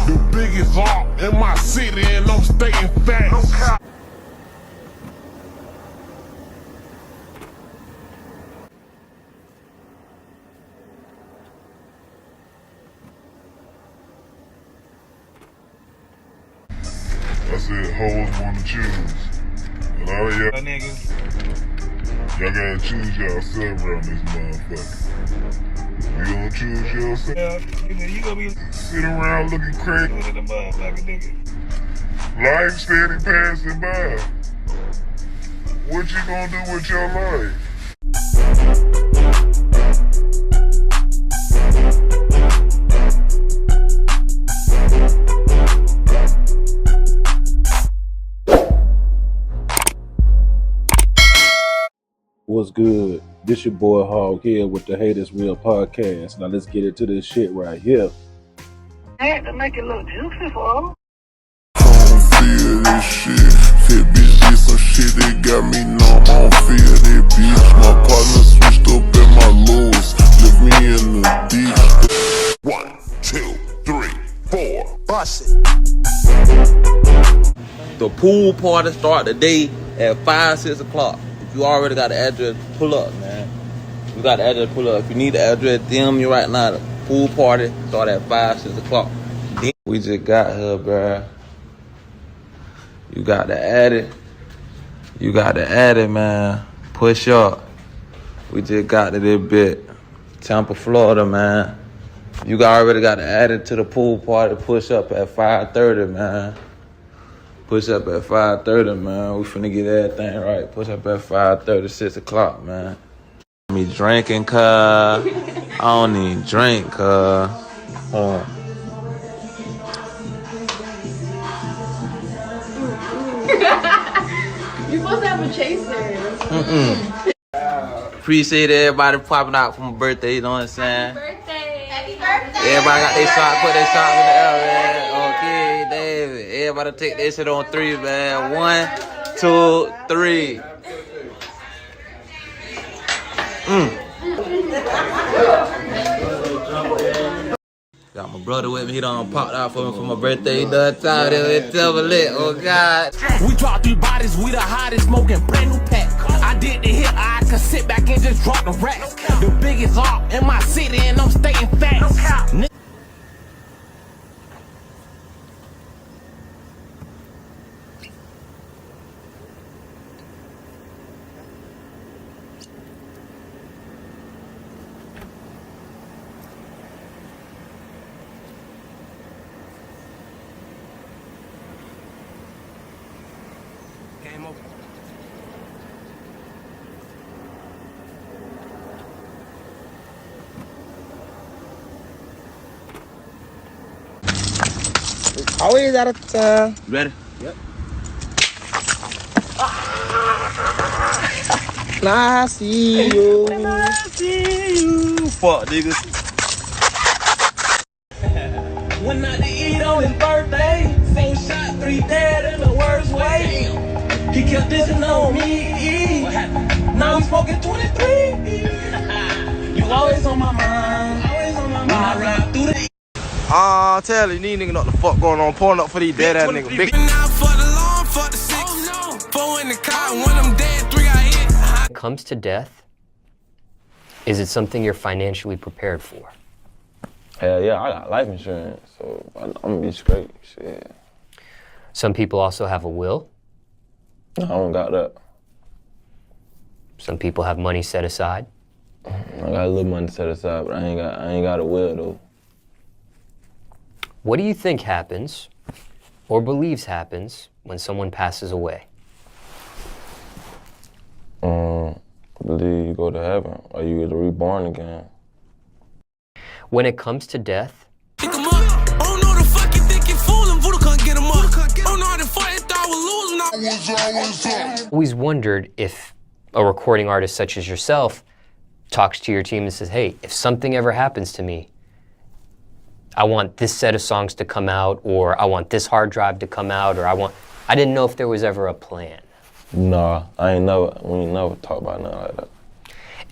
The biggest art in my city, and I'm stating facts. I said hoes wanna choose. A lot of y'all niggas, y'all gotta choose yourself around this motherfucker. You gonna choose yourself? Yeah, nigga, you gonna be sitting around looking crazy with the motherfucker, nigga. Life steady passing by. What you gonna do with your life? What's good? This your boy Hog here with the Haters Real podcast. Now let's get into this shit right here. I had to make it look juicy for him. I don't feel this shit. That bitch did some shit that got me numb. I don't feel that bitch. My partner switched up in my lures. Left me in the ditch. 1, 2, 3, 4. Bust it. The pool party start today at 5, 6 o'clock. If you already got the address, pull up, man. You got the address, pull up. If you need the address, DM me right now. The pool party start at 5, 6 o'clock. We just got here, bruh. You got to add it. You got to add it, man. Push up. We just got to this bit. Tampa, Florida, man. You already got to add it to the pool party. Push up at 5:30, man. Push up at 5:30, man. We finna get everything right. Push up at 5:30, 6 o'clock, man. Me drinking, cuz. I don't even drink, cuz. Hold on. You're supposed to have a chaser. Appreciate everybody popping out for my birthday, you know what I'm saying? Happy birthday. Happy birthday. Everybody got their shot, put their shot in the air, man. Okay, David. Everybody take their shit on 3, man. 1, 2, 3. Got my brother with me. He done popped out for me for my birthday. He done tired of it. Tell me lit. Oh, God. We dropped 3 bodies. We the hottest, smoking brand new pack. I did the hit. I could sit back and just drop the racks. The biggest art in my city, and I'm stating facts. Game over. Always out of time. Ready? Yep. I see you. I see you. Fuck, niggas. Went out to eat on his birthday. 4 shot, 3 dead in the worst way. He kept dissing on me. What happened? Now he's smoking 23. You always on my mind. Always on my mind. When I ride through the Tell you, these niggas know what the fuck going on. Pulling up for these dead ass niggas. Big. for the long, for the 6. Oh, no. 4 in the car, one of them dead, 3 got hit. When it comes to death, is it something you're financially prepared for? Hell yeah, I got life insurance, so I'm gonna be straight. Shit. Some people also have a will. I don't got that. Some people have money set aside. I got a little money set aside, but I ain't got a will though. What do you think happens, or believes happens, when someone passes away? I believe you go to heaven, or you get reborn again. When it comes to death, Pick him up. Oh no, the fuck you think you fooling? Voodoo can't get him up. Oh no, the fuck you thought I was losing. always wondered if a recording artist such as yourself talks to your team and says, hey, if something ever happens to me, I want this set of songs to come out, or I want this hard drive to come out, or I didn't know if there was ever a plan. Nah, we ain't never talk about nothing like that.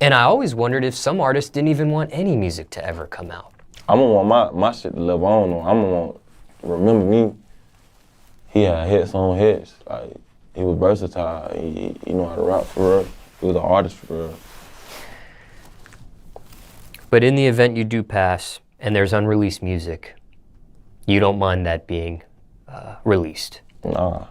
And I always wondered if some artists didn't even want any music to ever come out. I'm gonna want my shit to live on. I'm gonna want remember me, he had hits on hits. Like, he was versatile. He know how to rap for real. He was an artist for real. But in the event you do pass and there's unreleased music, you don't mind that being released? Nah.